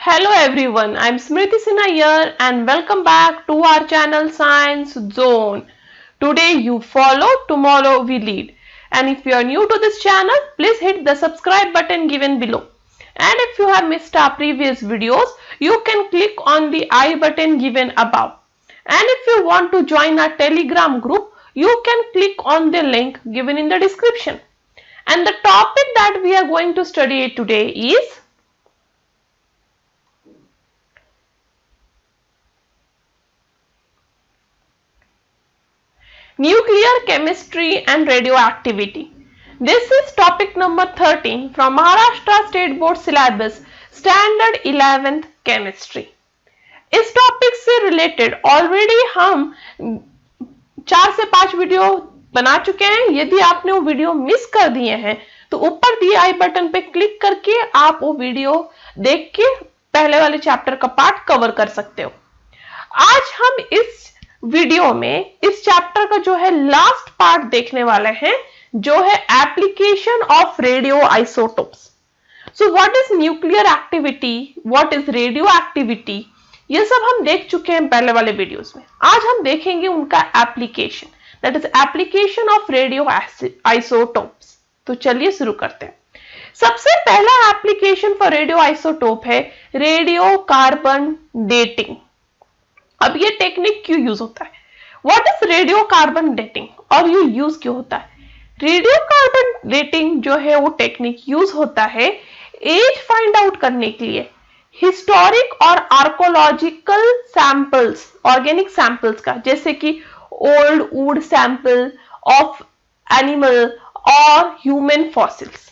Hello everyone, I'm Smriti Sinha here and welcome back to our channel Science Zone. Today you follow, tomorrow we lead. And if you are new to this channel, please hit the subscribe button given below. And if you have missed our previous videos, you can click on the I button given above. And if you want to join our Telegram group, you can click on the link given in the description. And the topic that we are going to study today is nuclear chemistry and radioactivity. This is topic number 13 from Maharashtra State Board syllabus standard 11th chemistry. इस topic से related already हम 4 से 5 video बना चुके हैं। यदि आपने वो वीडियो मिस कर दिए हैं तो ऊपर दिए आई बटन पे क्लिक करके आप वो वीडियो देख के पहले वाले चैप्टर का पार्ट कवर कर सकते हो। आज हम इस वीडियो में इस चैप्टर का जो है लास्ट पार्ट देखने वाले हैं, जो है application of radio isotopes. So what is nuclear activity, what is radio activity, ये सब हम देख चुके हैं पहले वाले वीडियोस में। आज हम देखेंगे उनका application, that is application of radio isotopes. तो चलिए शुरू करते हैं। सबसे पहला एप्लीकेशन फॉर रेडियो आइसोटोप है रेडियो कार्बन डेटिंग। अब ये टेक्निक क्यों यूज होता है? What is radio carbon dating और ये यूज क्यों होता है? रेडियो कार्बन डेटिंग जो है वो टेक्निक यूज होता है एज फाइंड आउट करने के लिए, हिस्टोरिक और आर्कोलॉजिकल सैंपल्स, ऑर्गेनिक सैंपल्स का, जैसे कि old would sample of animal और ह्यूमन फॉसिल्स।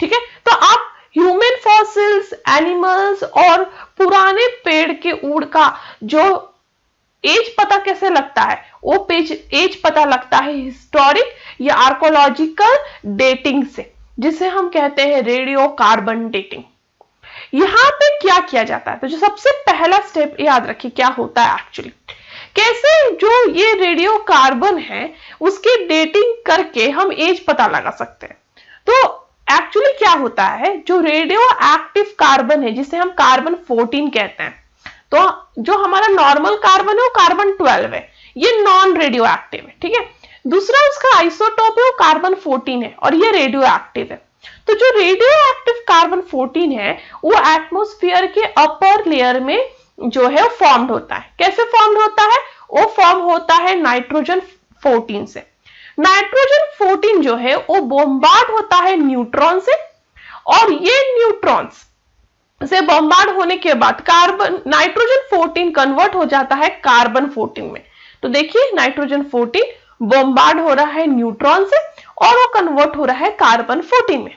ठीक है, तो आप ह्यूमन फॉसिल्स, एनिमल्स और पुराने पेड़ के वुड का जो एज पता कैसे लगता है, वो एज पता लगता है हिस्टोरिक या आर्कोलॉजिकल डेटिंग से, जिसे हम कहते हैं रेडियो कार्बन डेटिंग। यहां पे क्या किया जाता है? तो जो सबसे पहला स्टेप याद रखिए क्या होता है एक्चुअली, कैसे जो ये रेडियो कार्बन है उसकी डेटिंग करके हम एज पता लगा सकते हैं। तो एक्चुअली क्या होता है, जो रेडियो एक्टिव कार्बन है जिसे हम कार्बन 14 कहते हैं, तो जो हमारा नॉर्मल कार्बन है वो कार्बन 12 है, ये नॉन रेडियो एक्टिव है। ठीक है, दूसरा उसका आइसोटोप है वो कार्बन 14 है और ये रेडियो एक्टिव है। तो जो रेडियो एक्टिव कार्बन 14 है वो एटमॉस्फेयर के अपर लेयर में जो है फॉर्म्ड होता है। कैसे फॉर्म्ड होता है? वो फॉर्म होता है नाइट्रोजन 14 से। नाइट्रोजन 14 जो है वो बॉम्बार्ड होता है न्यूट्रॉन से, और ये न्यूट्रॉन्स से बॉम्बार्ड होने के बाद कार्बन नाइट्रोजन 14 कन्वर्ट हो जाता है कार्बन 14 में। तो देखिए नाइट्रोजन 14 बॉम्बार्ड हो रहा है न्यूट्रॉन से और वो कन्वर्ट हो रहा है कार्बन 14 में।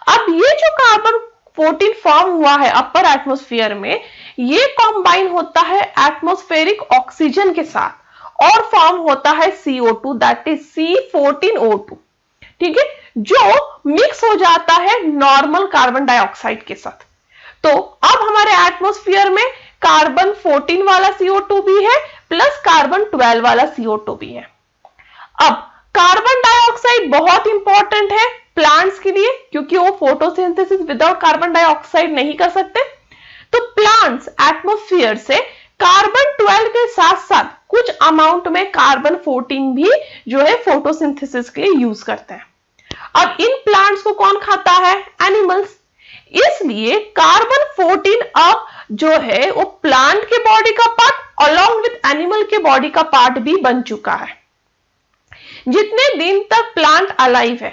अब ये जो कार्बन 14 फॉर्म हुआ है अपर एटमॉस्फेयर में, ये कंबाइन होता है एटमॉस्फेरिक ऑक्सीजन के साथ और फॉर्म होता है CO2, दैट इज C14O2। ठीक है, जो मिक्स हो जाता है नॉर्मल कार्बन डाइऑक्साइड के साथ। तो अब हमारे एटमॉस्फेयर में कार्बन 14 वाला CO2 भी है प्लस कार्बन 12 वाला CO2 भी है। अब कार्बन डाइऑक्साइड बहुत इंपॉर्टेंट है प्लांट्स के लिए, क्योंकि वो फोटोसिंथेसिस विदाउट कार्बन डाइऑक्साइड नहीं कर सकते। तो प्लांट्स एटमॉस्फेयर से कार्बन 12 के साथ साथ कुछ अमाउंट में कार्बन 14 भी जो है फोटोसिंथेसिस के लिए यूज करते हैं। अब इन प्लांट्स को कौन खाता है? एनिमल्स। इसलिए कार्बन 14 अब जो है वो प्लांट के बॉडी का पार्ट अलोंग विद एनिमल के बॉडी का पार्ट भी बन चुका है। जितने दिन तक प्लांट अलाइव है,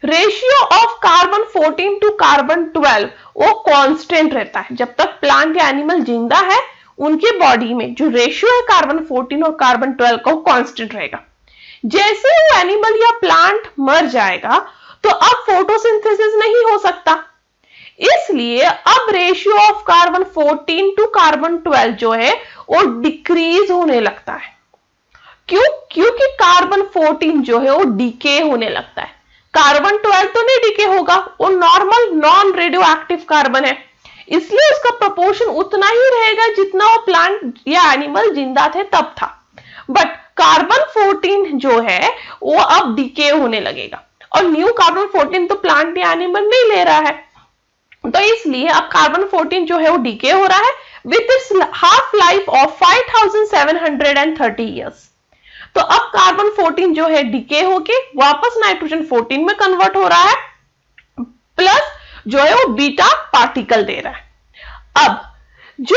ratio of carbon 14 to carbon 12 वो कांस्टेंट रहता है। जब तक प्लांट या एनिमल जिंदा है, उनके बॉडी में जो रेशियो है कार्बन 14 और कार्बन 12 का, वो कांस्टेंट रहेगा। जैसे वो एनिमल या प्लांट मर जाएगा तो अब फोटोसिंथेसिस नहीं हो सकता, इसलिए अब ratio of carbon 14 to carbon 12 जो है वो डिक्रीज होने लगता है। क्यों? क्योंकि कार्बन 14 जो है वो डीके होने लगता है। कार्बन 12 तो नहीं डीके होगा, वो normal non radio active carbon है, इसलिए उसका प्रोपोर्शन उतना ही रहेगा जितना वो प्लांट या एनिमल जिंदा थे तब था। बट कार्बन 14 जो है वो अब डीके होने लगेगा और न्यू कार्बन 14 तो प्लांट या एनिमल नहीं ले रहा है। तो इसलिए अब कार्बन 14 जो है वो डीके हो रहा है with its half life of 5730 years. तो अब कार्बन 14 जो है डीके होके वापस नाइट्रोजन 14 में कन्वर्ट हो रहा है, प्लस जो है वो बीटा पार्टिकल दे रहा है। अब जो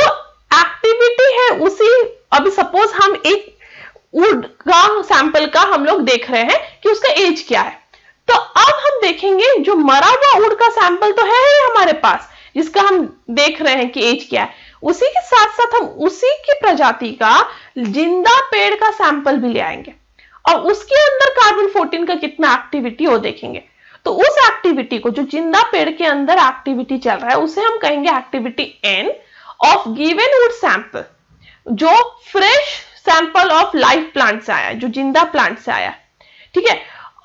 एक्टिविटी है उसी, अभी सपोज हम एक वुड का सैंपल का हम लोग देख रहे हैं कि उसका एज क्या है, तो अब हम देखेंगे जो मरा हुआ वुड का सैंपल तो है ही हमारे पास जिसका हम देख रहे हैं कि एज क्या है, उसी के साथ साथ हम उसी की प्रजाति का जिंदा पेड़ का सैंपल भी ले आएंगे और उसके अंदर कार्बन 14 का कितना एक्टिविटी वो देखेंगे। तो उस एक्टिविटी को, जो जिंदा पेड़ के अंदर एक्टिविटी चल रहा है, उसे हम कहेंगे activity N of given wood sample, जो fresh sample of live plant से आया है, जो जिंदा प्लांट से आया है। ठीक है,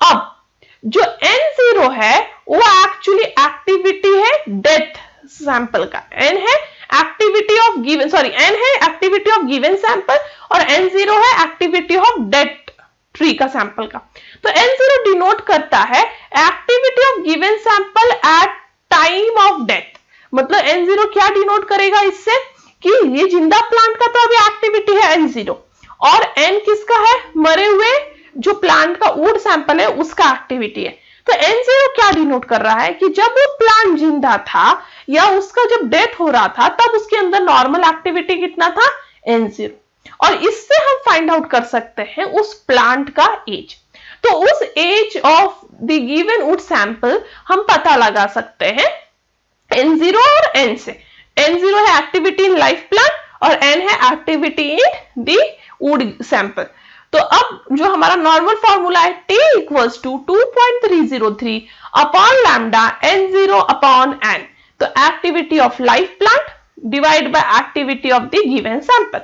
अब जो N0 है वो एक्चुअली एक्टिविटी है डेथ सैंपल का, N है activity of given, sorry N है एक्टिविटी ऑफ गिवन सैंपल और N0 है एक्टिविटी ऑफ डेथ ट्री का सैंपल का। तो N0 डिनोट करता है activity of given sample at time of death, मतलब N0 क्या डिनोट करेगा इससे कि ये जिंदा प्लांट का तो अभी एक्टिविटी है N0 और N किसका है, मरे हुए जो प्लांट का वुड सैंपल है उसका एक्टिविटी है। तो N0 क्या डिनोट कर रहा है कि जब वो प्लांट जिंदा था या उसका जब डेथ हो रहा था तब उसके अंदर नॉर्मल एक्टिविटी कितना था, N0, और इससे हम फाइंड आउट कर सकते हैं उस प्लांट का एज। तो उस age of the given wood sample हम पता लगा सकते हैं N0 और N से। N0 है एक्टिविटी इन लाइफ प्लांट और N है activity in the wood sample. तो अब जो हमारा नॉर्मल फॉर्मूला है T equals to 2.303 upon lambda N0 upon N, तो activity of life plant divide by activity of the given sample.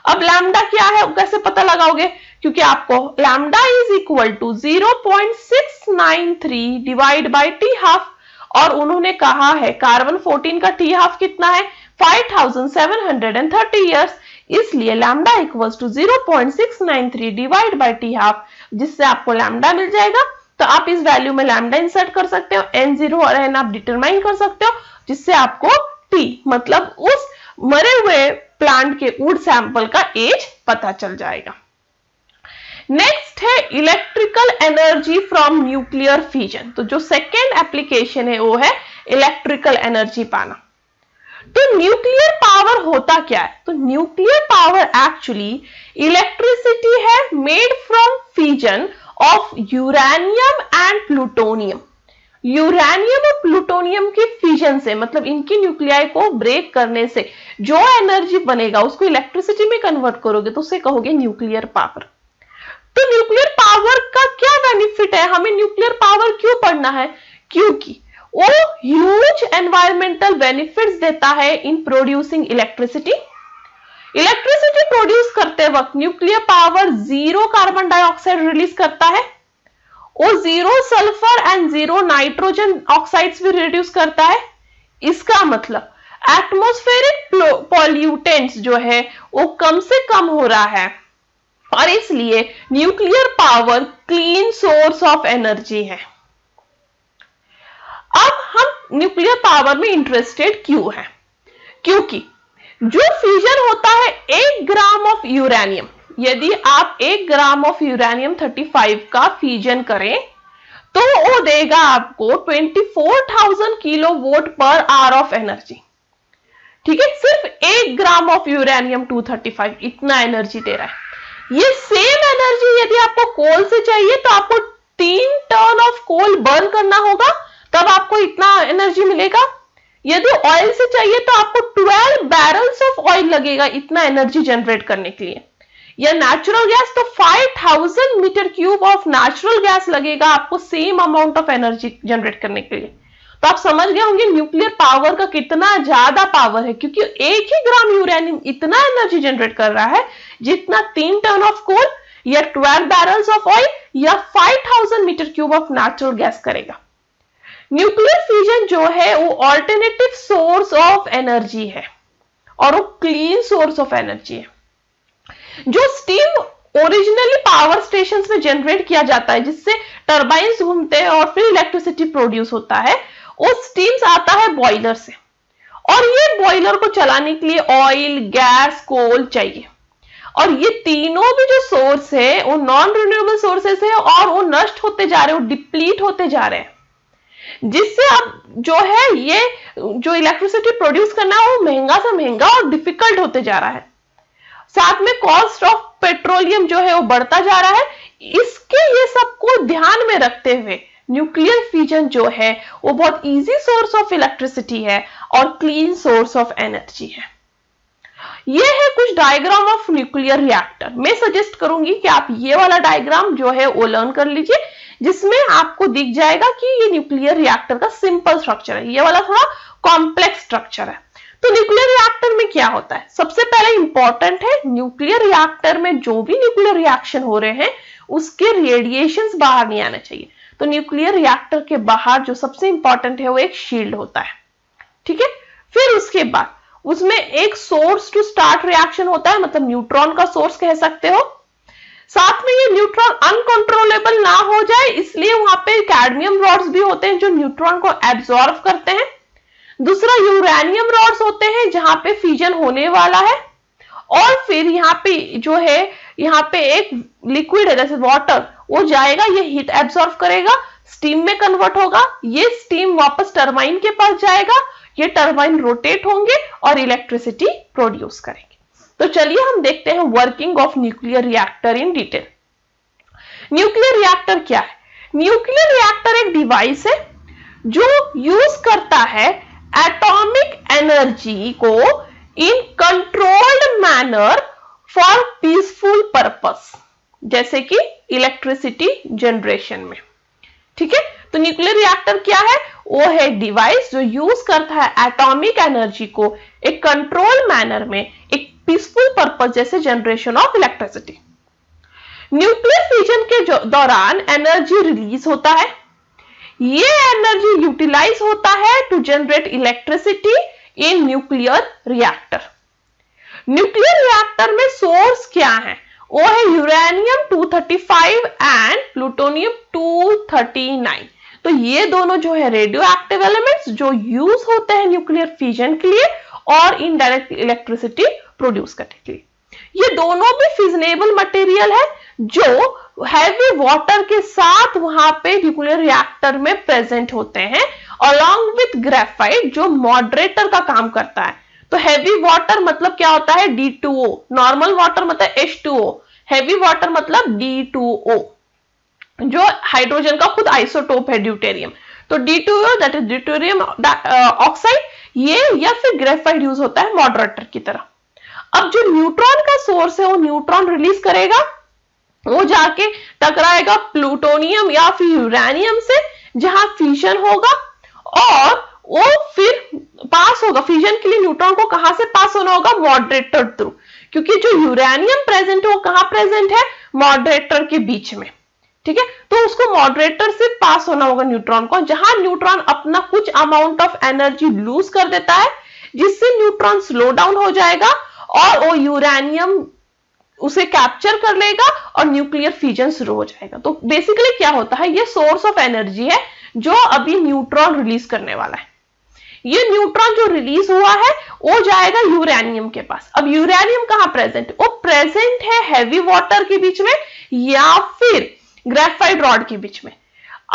अब lambda क्या है कैसे पता लगाओगे, क्योंकि आपको lambda is equal to 0.693 divide by T half, और उन्होंने कहा है कार्बन 14 का T हाफ कितना है 5730 ईयर्स, इसलिए lambda equals to 0.693 divide by T half, जिससे आपको लैम्डा मिल जाएगा। तो आप इस वैल्यू में लैम्डा इंसर्ट कर सकते हो, N0 और N आप डिटरमाइन कर सकते हो, जिससे आपको T मतलब उस मरे हुए प्लांट के वुड सैंपल का एज पता चल जाएगा। नेक्स्ट है electrical energy from nuclear fission. तो जो सेकेंड एप्लीकेशन है वो है इलेक्ट्रिकल एनर्जी पाना। तो न्यूक्लियर पावर होता क्या है, तो न्यूक्लियर पावर एक्चुअली इलेक्ट्रिसिटी है made from fission of uranium and plutonium. Uranium और प्लूटोनियम के फिजन से, मतलब इनकी न्यूक्लियाई को ब्रेक करने से जो एनर्जी बनेगा उसको इलेक्ट्रिसिटी में कन्वर्ट करोगे तो उसे कहोगे न्यूक्लियर पावर। तो न्यूक्लियर पावर का क्या बेनिफिट है, हमें न्यूक्लियर पावर क्यों पढ़ना है, क्योंकि वो ह्यूज एनवायरमेंटल बेनिफिट्स देता है in producing electricity. Electricity produce करते वक्त nuclear power 0 carbon dioxide release करता है, वो 0 सल्फर एंड 0 नाइट्रोजन ऑक्साइड्स भी रिड्यूस करता है। इसका मतलब एटमॉस्फेरिक पॉल्यूटेंट्स जो है वो कम से कम हो रहा है, और इसलिए nuclear power clean source of energy है। अब हम न्यूक्लियर पावर में इंटरेस्टेड क्यों हैं, क्योंकि जो फ्यूजन होता है 1 ग्राम ऑफ यूरेनियम, यदि आप 1 ग्राम ऑफ यूरेनियम 35 का फ्यूजन करें तो वो देगा आपको 24,000 kilowatt per hour of energy. ठीक है, सिर्फ 1 ग्राम ऑफ यूरेनियम 235 इतना एनर्जी दे रहा है। ये सेम एनर्जी यदि आपको कोल से चाहिए तो आपको 3 टन ऑफ कोल बर्न करना होगा, तब आपको इतना एनर्जी मिलेगा। यदि ऑयल से चाहिए तो आपको 12 बैरल्स ऑफ ऑयल लगेगा इतना एनर्जी जनरेट करने के लिए, या नेचुरल गैस तो 5000 meter cube of natural gas लगेगा आपको same amount of energy generate करने के लिए। तो आप समझ गए होंगे न्यूक्लियर पावर का कितना ज्यादा पावर है, क्योंकि 1 ही ग्राम यूरेनियम इतना एनर्जी जनरेट कर रहा है जितना 3 टन ऑफ कोल या 12 बैरल्स ऑफ ऑयल या 5000 meter cube of natural gas करेगा। न्यूक्लियर फ्यूजन जो है वो ऑल्टरनेटिव सोर्स ऑफ एनर्जी है और वो क्लीन सोर्स ऑफ एनर्जी है। जो स्टीम ओरिजिनली पावर स्टेशंस में जनरेट किया जाता है जिससे टरबाइन्स घूमते हैं और फिर इलेक्ट्रिसिटी प्रोड्यूस होता है, वो स्टीम्स आता है बॉयलर से, और ये बॉयलर को चलाने के लिए ऑयल, गैस, कोल चाहिए। और ये तीनों भी जो सोर्स है वो नॉन रिन्यूएबल सोर्सेस है और वो नष्ट होते जा रहे हैं, वो डिप्लीट होते जा रहे हैं, जिससे अब जो है ये जो इलेक्ट्रिसिटी प्रोड्यूस करना है वो महंगा से महंगा और डिफिकल्ट होते जा रहा है। साथ में कॉस्ट ऑफ पेट्रोलियम जो है वो बढ़ता जा रहा है। इसके ये सबको ध्यान में रखते हुए न्यूक्लियर फ्यूजन जो है वो बहुत इजी सोर्स ऑफ इलेक्ट्रिसिटी है और क्लीन सोर्स ऑफ एनर्जी है। ये है कुछ डायग्राम ऑफ न्यूक्लियर रिएक्टर। मैं सजेस्ट करूंगी कि आप ये वाला डायग्राम जो है वो लर्न कर लीजिए, जिसमें आपको दिख जाएगा कि ये न्यूक्लियर रिएक्टर का सिंपल स्ट्रक्चर है, ये वाला थोड़ा कॉम्प्लेक्स स्ट्रक्चर है। तो न्यूक्लियर रिएक्टर में क्या होता है, सबसे पहले इंपॉर्टेंट है न्यूक्लियर रिएक्टर में जो भी न्यूक्लियर रिएक्शन हो रहे हैं उसके रेडिएशंस बाहर नहीं आना चाहिए। तो न्यूक्लियर रिएक्टर के बाहर जो सबसे इंपॉर्टेंट है वो एक शील्ड होता है, ठीक है। फिर उसके बाद उसमें एक सोर्स टू स्टार्ट रिएक्शन होता है, मतलब न्यूट्रॉन का सोर्स कह सकते हो। साथ में ये न्यूट्रॉन अनकंट्रोलेबल ना हो जाए इसलिए वहां पे कैडमियम रॉड्स भी होते हैं जो न्यूट्रॉन को एब्जॉर्ब करते हैं। दूसरा यूरेनियम रॉड्स होते हैं जहां पे फ्यूजन होने वाला है। और फिर यहाँ पे जो है यहाँ पे एक लिक्विड है जैसे वाटर, वो जाएगा, ये हीट एब्जॉर्ब करेगा, स्टीम में कन्वर्ट होगा, ये स्टीम वापस टरबाइन के पास जाएगा, ये टरबाइन रोटेट होंगे और इलेक्ट्रिसिटी प्रोड्यूस करेंगे। तो चलिए हम देखते हैं working of nuclear reactor in detail. Nuclear reactor क्या है? न्यूक्लियर रिएक्टर एक डिवाइस है जो यूज करता है एटॉमिक एनर्जी को in controlled manner for peaceful purpose, जैसे कि इलेक्ट्रिसिटी जनरेशन में, ठीक है। तो न्यूक्लियर रिएक्टर क्या है? वो है डिवाइस जो यूज करता है एटॉमिक एनर्जी को एक कंट्रोल मैनर में एक पीसफुल पर्पस जैसे generation of electricity. Nuclear fusion के दौरान एनर्जी रिलीज होता है, ये एनर्जी यूटिलाइज होता है to generate electricity in nuclear reactor. Nuclear reactor में सोर्स क्या है? वो है यूरेनियम 235 एंड प्लूटोनियम 239। तो ये दोनों जो है रेडियो एक्टिव एलिमेंट्स जो यूज होते हैं न्यूक्लियर फ्यूजन के लिए और इनडायरेक्ट इलेक्ट्रिसिटी प्रोड्यूस करने के लिए। ये दोनों भी फिजनेबल मटेरियल है जो हैवी वाटर के साथ वहां पे न्यूक्लियर रिएक्टर में प्रेजेंट होते हैं अलॉन्ग विथ ग्रेफाइट जो मॉडरेटर का काम करता है। तो हैवी वाटर मतलब क्या होता है? D2O। नॉर्मल वाटर मतलब H2O, हैवी वाटर मतलब D2O जो हाइड्रोजन का खुद आइसोटोप है ड्यूटेरियम। तो D2O that is deuterium oxide, ये या फिर ग्रेफाइट यूज होता है मॉडरेटर की तरह। अब जो न्यूट्रॉन का सोर्स है वो न्यूट्रॉन रिलीज करेगा, वो जाके टकराएगा प्लूटोनियम या फिर यूरेनियम से जहां फ्यूजन होगा और वो फिर पास होगा। फ्यूजन के लिए न्यूट्रॉन को कहां से पास होना होगा? मॉडरेटर थ्रू, क्योंकि जो यूरेनियम प्रेजेंट है वो कहां प्रेजेंट है? मॉडरेटर के बीच में, ठीक है। तो उसको मॉडरेटर से पास होना होगा न्यूट्रॉन को, जहां न्यूट्रॉन अपना कुछ अमाउंट ऑफ एनर्जी लूज कर देता है जिससे न्यूट्रॉन स्लो डाउन हो जाएगा और वो यूरेनियम उसे कैप्चर कर लेगा और न्यूक्लियर फ्यूजन शुरू हो जाएगा। तो बेसिकली क्या होता है? ये सोर्स ऑफ एनर्जी है जो अभी न्यूट्रॉन रिलीज करने वाला है। ये न्यूट्रॉन जो रिलीज हुआ है वो जाएगा यूरेनियम के पास। अब यूरेनियम कहां प्रेजेंट है? वो प्रेजेंट है हैवी वाटर के बीच में या फिर ग्रेफाइट रॉड के बीच में।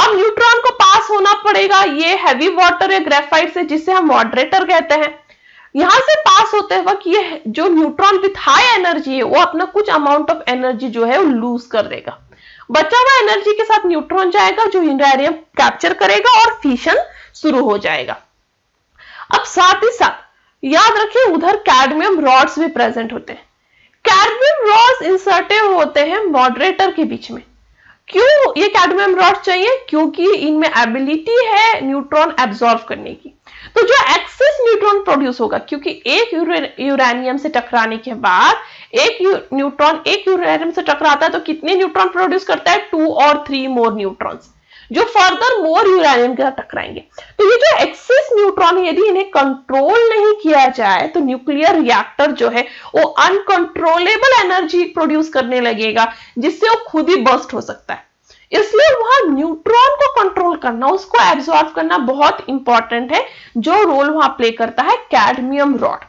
अब न्यूट्रॉन को पास होना पड़ेगा ये हैवी वाटर या ग्रेफाइट से, जिसे हम मॉडरेटर कहते हैं। यहां से पास होते वक्त ये जो न्यूट्रॉन विथ हाई एनर्जी है वो अपना कुछ अमाउंट ऑफ एनर्जी जो है वो लूज कर देगा। बचा हुआ एनर्जी के साथ न्यूट्रॉन जाएगा जो यूरेनियम कैप्चर करेगा और फ्यूजन शुरू हो जाएगा। अब साथ ही साथ याद रखिए उधर कैडमियम रॉड्स भी प्रेजेंट होते हैं। कैडमियम रॉड्स इंसर्टेड होते हैं मॉडरेटर के बीच में। क्यों ये कैडमियम रॉड चाहिए? क्योंकि इनमें एबिलिटी है न्यूट्रॉन एब्जॉर्ब करने की। तो जो एक्सेस न्यूट्रॉन प्रोड्यूस होगा, क्योंकि एक यूरेनियम से टकराने के बाद एक न्यूट्रॉन एक यूरेनियम से टकराता है तो कितने न्यूट्रॉन प्रोड्यूस करता है? 2 और 3 मोर न्यूट्रॉन्स जो फर्दर मोर यूरेनियम के साथ टकराएंगे। तो ये जो एक्सेस न्यूट्रॉन यदि इन्हें कंट्रोल नहीं किया जाए तो न्यूक्लियर रिएक्टर जो है वो अनकंट्रोलेबल एनर्जी प्रोड्यूस करने लगेगा जिससे वो खुद ही बर्स्ट हो सकता है। इसलिए वहां न्यूट्रॉन को कंट्रोल करना, उसको एब्जॉर्ब करना बहुत इंपॉर्टेंट है, जो रोल वहां प्ले करता है कैडमियम रॉड।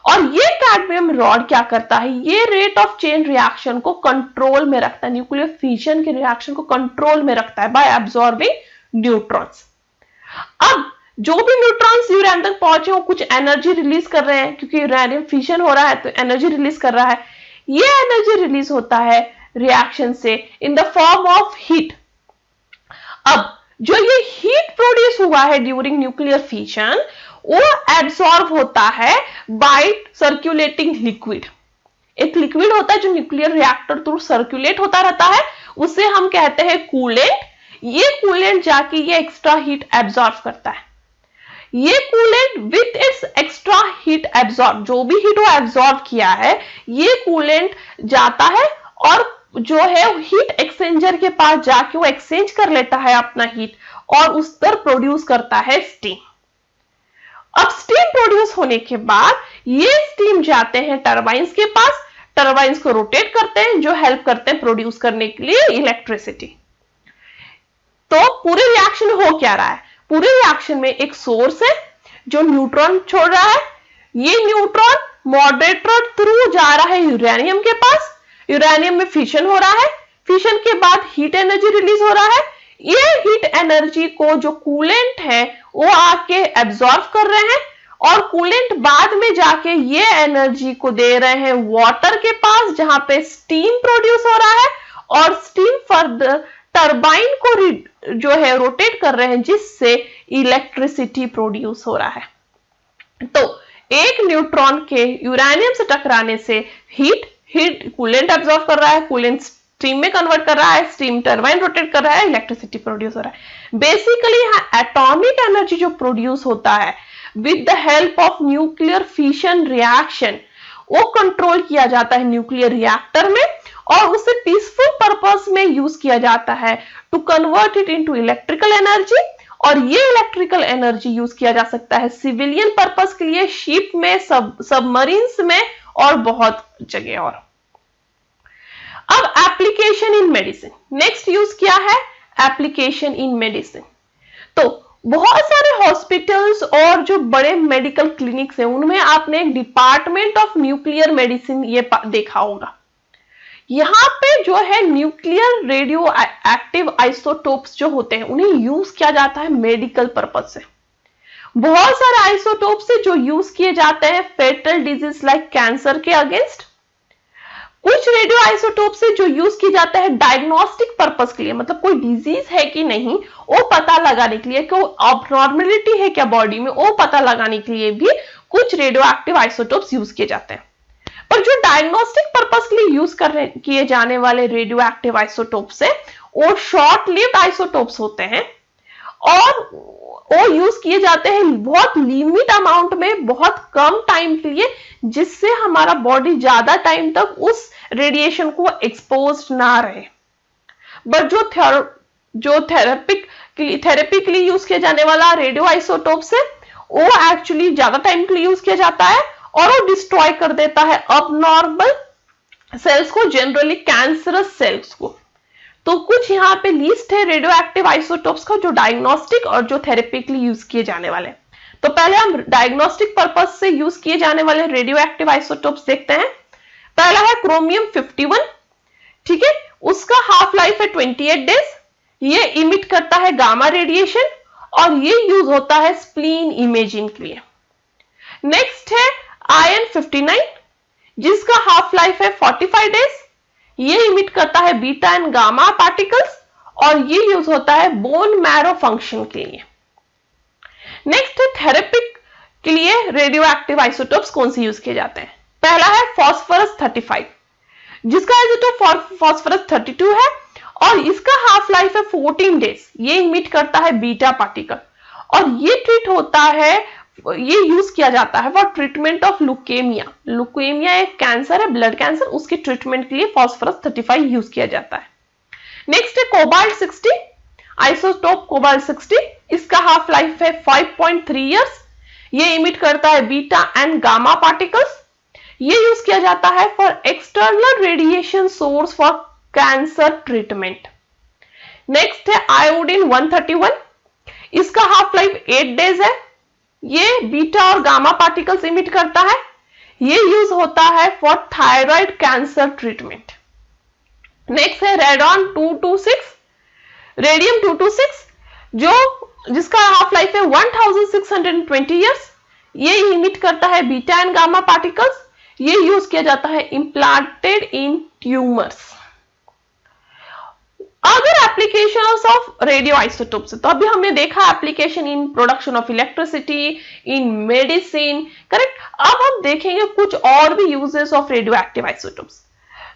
और ये कैडमियम रॉड क्या करता है, ये रेट ऑफ चेन रिएक्शन को कंट्रोल में रखता है, न्यूक्लियर फिजन के रिएक्शन को कंट्रोल में रखता है बाय एब्जॉर्बिंग न्यूट्रॉन्स। अब जो भी न्यूट्रॉन्स यूरेनियम तक पहुंचे वो कुछ एनर्जी रिलीज कर रहे हैं, क्योंकि यूरेनियम फिशन हो रहा है तो एनर्जी रिलीज कर रहा है। ये एनर्जी रिलीज होता है रिएक्शन से in the form of heat. अब जो ये हीट प्रोड्यूस हुआ है ड्यूरिंग न्यूक्लियर फिशन, वो एब्सॉर्ब होता है बाय सर्कुलेटिंग लिक्विड। एक लिक्विड होता है जो न्यूक्लियर रिएक्टर थ्रू सर्कुलेट होता रहता है, उसे हम कहते हैं कूलेंट। ये कूलेंट जाके ये एक्स्ट्रा हीट एब्सॉर्ब करता है। ये coolant with its extra heat absorb, जो भी हीट वो एब्सॉर्ब किया है, ये कूलेंट जाता है और जो है हीट एक्सचेंजर के पास जाके वो एक्सचेंज कर लेता है अपना हीट और उस पर प्रोड्यूस करता है स्टीम। अब स्टीम प्रोड्यूस होने के बाद ये स्टीम जाते हैं टरबाइंस के पास, टरबाइंस को रोटेट करते हैं, जो हेल्प करते हैं प्रोड्यूस करने के लिए इलेक्ट्रिसिटी। तो पूरे रिएक्शन हो क्या रहा है, पूरे रिएक्शन में एक सोर्स है जो न्यूट्रॉन छोड़ रहा है। ये न्यूट्रॉन मॉडरेटर थ्रू जा रहा है यूरेनियम के पास, यूरेनियम में फिशन हो रहा है, फिशन के बाद हीट एनर्जी रिलीज हो रहा है। ये हीट एनर्जी को जो कूलेंट है वो आके एब्सॉर्ब कर रहे हैं और कूलेंट बाद में जाके ये एनर्जी को दे रहे हैं वाटर के पास, जहां पे स्टीम प्रोड्यूस हो रहा है और स्टीम फर्दर टरबाइन को जो है रोटेट कर रहे हैं, जिससे इलेक्ट्रिसिटी प्रोड्यूस हो रहा है। तो एक न्यूट्रॉन के यूरेनियम से टकराने से हीट कूलेंट एब्सॉर्ब कर रहा है, कूलेंट स्टीम में कन्वर्ट कर रहा है, स्टीम टरबाइन रोटेट कर रहा है, इलेक्ट्रिसिटी प्रोड्यूस हो रहा है। बेसिकली एटॉमिक एनर्जी जो प्रोड्यूस होता है with the help of nuclear fission reaction, वो कंट्रोल किया जाता है न्यूक्लियर रिएक्टर में और उसे पीसफुल पर्पस में यूज किया जाता है to convert it into electrical energy. और ये इलेक्ट्रिकल एनर्जी यूज किया जा सकता है सिविलियन पर्पस के लिए, शिप में, सबमरीन्स में और बहुत जगह और। अब application in medicine, next use क्या है, एप्लीकेशन इन मेडिसिन। तो बहुत सारे हॉस्पिटल्स और जो बड़े मेडिकल क्लिनिक्स हैं उनमें आपने एक डिपार्टमेंट ऑफ न्यूक्लियर मेडिसिन ये देखा होगा। यहाँ पे जो है न्यूक्लियर रेडियो एक्टिव आइसोटोप्स जो होते हैं उन्हें यूज किया जाता है मेडिकल पर्पज से। बहुत सारे आइसोटोप्स से जो यूज किए जाते हैं फेटल डिजीज लाइक कैंसर के अगेंस्ट। कुछ रेडियो आइसोटोप से जो यूज किया जाता है डायग्नोस्टिक पर्पस के लिए, मतलब कोई डिजीज है कि नहीं वो पता लगाने के लिए, कोई अबनॉर्मलिटी है क्या बॉडी में वो पता लगाने के लिए भी कुछ रेडियो एक्टिव आइसोटोप्स यूज किए जाते हैं। पर जो डायग्नोस्टिक पर्पस के लिए यूज किए जाने वाले रेडियो एक्टिव आइसोटोप्स है वो शॉर्ट लिव्ड आइसोटोप्स होते हैं और वो यूज किए जाते हैं बहुत लिमिट अमाउंट में, बहुत कम टाइम के लिए, जिससे हमारा बॉडी ज्यादा टाइम तक उस रेडिएशन को एक्सपोज ना रहे। बट जो थेरेपी के लिए यूज किया जाने वाला रेडियो आइसोटोप्स है वो एक्चुअली ज्यादा टाइम के लिए यूज किया जाता है और वो डिस्ट्रॉय कर देता है अबनॉर्मल सेल्स को, जनरली कैंसरस सेल्स को। तो कुछ यहाँ पे लिस्ट है रेडियो एक्टिव आइसोटोप्स का जो डायग्नोस्टिक और जो थेरेपी के लिए यूज किए जाने वाले। तो पहले हम डायग्नोस्टिक पर्पस से यूज किए जाने वाले रेडियो एक्टिव आइसोटोप्स देखते हैं। पहला है क्रोमियम 51, ठीक है, उसका हाफ लाइफ है 28 डेज। ये इमिट करता है गामा रेडिएशन और ये यूज होता है स्प्लीन इमेजिंग के लिए। नेक्स्ट है आयरन 59, जिसका हाफ लाइफ है 45 डेज। ये इमिट करता है बीटा एंड गामा पार्टिकल्स और ये यूज होता है बोन मैरो फंक्शन के लिए। नेक्स्ट है थेरेपिक के लिए रेडियो एक्टिव आइसोटोप्स कौन से यूज किए जाते हैं। पहला है फास्फोरस 35, जिसका आइसोटोप फास्फोरस 32 है और इसका हाफ लाइफ है 14 डेज। ये इमिट करता है बीटा पार्टिकल और ये ट्रीट होता है, ये यूज किया जाता है for treatment of leukaemia. Leukaemia एक कैंसर है, ब्लड कैंसर, उसके ट्रीटमेंट के लिए फास्फोरस 35 यूज किया जाता है। नेक्स्ट है कोबाल्ट 60, आइसोटोप कोबाल्ट 60, इसका हाफ लाइफ है 5.3 इयर्स। ये इमिट करता है बीटा एंड गामा पार्टिकल्स। ये यूज किया जाता है for external radiation source for cancer treatment. Next है आयोडीन 131, इसका हाफ लाइफ 8 डेज है। ये बीटा और गामा पार्टिकल्स इमिट करता है। ये यूज होता है for thyroid cancer treatment. Next है रेडॉन 226, रेडियम 226, जिसका हाफ लाइफ है 1620 ईयर्स। ये इमिट करता है बीटा एंड गामा पार्टिकल्स। ये यूज किया जाता है इम्प्लांटेड इन ट्यूमर्स। अगर एप्लीकेशंस ऑफ रेडियो आइसोटोप्स, तो अभी हमने देखा application in production of electricity, in medicine, correct. अब हम देखेंगे कुछ और भी uses of radio active isotopes.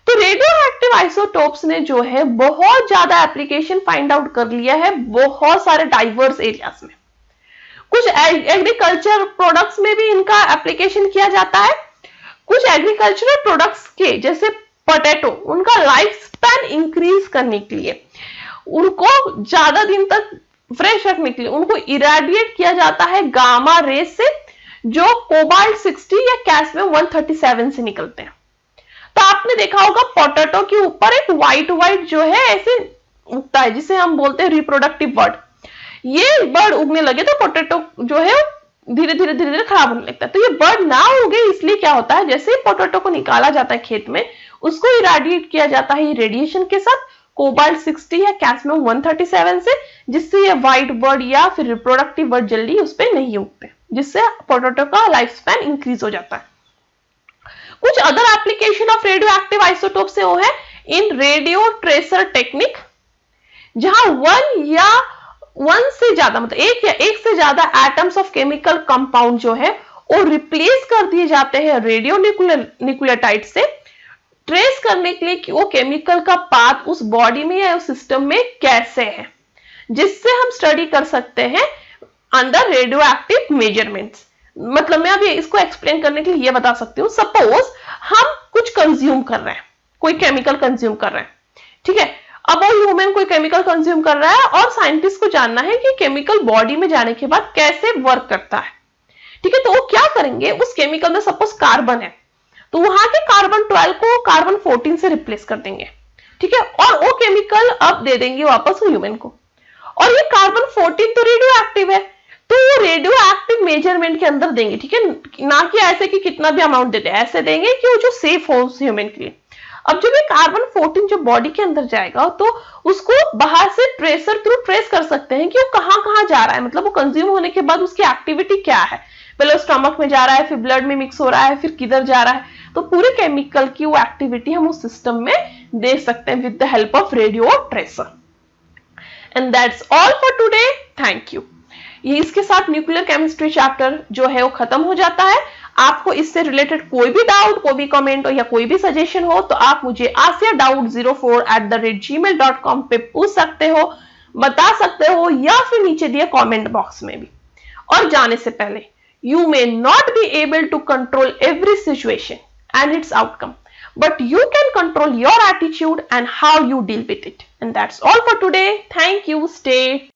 तो रेडियो एक्टिव आइसोटोप्स ने जो है बहुत ज्यादा एप्लीकेशन फाइंड आउट कर लिया है बहुत सारे डाइवर्स एरियाज में। कुछ एग्रीकल्चर प्रोडक्ट्स में भी इनका एप्लीकेशन किया जाता है। कुछ एग्रीकल्चरल प्रोडक्ट्स के जैसे पोटैटो, उनका लाइफ स्पैन इंक्रीज करने के लिए, उनको ज्यादा दिन तक फ्रेश रखने के लिए उनको इरेडिएट किया जाता है गामा रे से, जो कोबाल्ट 60 या कैडमियम 137 से निकलते हैं। तो आपने देखा होगा पोटैटो के ऊपर एक व्हाइट जो है ऐसे उगता है, जिसे हम बोलते हैं रिप्रोडक्टिव बर्ड। ये बर्ड उगने लगे तो पोटैटो जो है धीरे धीरे खराब होने लगता है। तो ये बर्ड ना उगे, इसलिए क्या होता है, जैसे ही पोटैटो को निकाला जाता है खेत में, उसको इरेडिएट किया जाता है रेडिएशन के साथ कोबाल्ट 60 या कैडमियम 137 से, जिससे ये व्हाइट बर्ड या फिर रिप्रोडक्टिव बर्ड जल्दी उस पर नहीं उगते, जिससे पोटैटो का लाइफ स्पैन इंक्रीज हो जाता है। कुछ other application of radio active isotope से वो है इन रेडियो ट्रेसर टेक्निक, जहां वन से ज्यादा मतलब एक से ज्यादा एटम्स ऑफ केमिकल कंपाउंड जो है वो रिप्लेस कर दिए जाते हैं रेडियो न्यूक्लियोटाइड से, ट्रेस करने के लिए कि वो केमिकल का पाथ उस बॉडी में या उस सिस्टम में कैसे है, जिससे हम स्टडी कर सकते हैं अंडर रेडियो एक्टिव मेजरमेंट्स। मतलब मैं अभी इसको एक्सप्लेन करने के लिए ये बता सकती हूँ, सपोज हम कुछ कंज्यूम कर रहे हैं, कोई केमिकल कंज्यूम कर रहे हैं, ठीक है। अब वो ह्यूमन कोई केमिकल कंज्यूम कर रहा है और साइंटिस्ट को जानना है कि केमिकल बॉडी में जाने के बाद कैसे वर्क करता है, ठीक है। तो वो क्या करेंगे, उस केमिकल में सपोज कार्बन है तो वहां के कार्बन 12 को कार्बन 14 से रिप्लेस कर देंगे, ठीक है, और वो केमिकल अब दे देंगे वापस ह्यूमन को। और ये कार्बन 14 तो रेडियो एक्टिव है, तो वो रेडियो एक्टिव मेजरमेंट के अंदर देंगे, ठीक है, ना कि ऐसे कि कितना भी अमाउंट देते हैं, ऐसे देंगे कि वो जो सेफ हो ह्यूमन के लिए। अब जब ये कार्बन 14 जो बॉडी के अंदर जाएगा तो उसको बाहर से ट्रेसर थ्रू ट्रेस कर सकते हैं कि वो कहां जा रहा है, मतलब वो कंज्यूम होने के बाद उसकी एक्टिविटी क्या है, पहले स्टमक में जा रहा है, फिर ब्लड में मिक्स हो रहा है, फिर किधर जा रहा है। तो पूरे केमिकल की वो एक्टिविटी हम उस सिस्टम में दे सकते हैं with the help of radio tracer. And that's all for today, thank you. ये इसके साथ न्यूक्लियर केमिस्ट्री चैप्टर जो है वो खत्म हो जाता है। आपको इससे रिलेटेड कोई भी डाउट, कोई भी कमेंट हो या कोई भी सजेशन हो तो आप मुझे asiadout04@gmail.com पे पूछ सकते हो, बता सकते हो, या फिर नीचे दिए कमेंट बॉक्स में भी। और जाने से पहले, you may not be able to control every situation and its outcome, but you can control your attitude and how you deal with it. And that's all for today. Thank you. Stay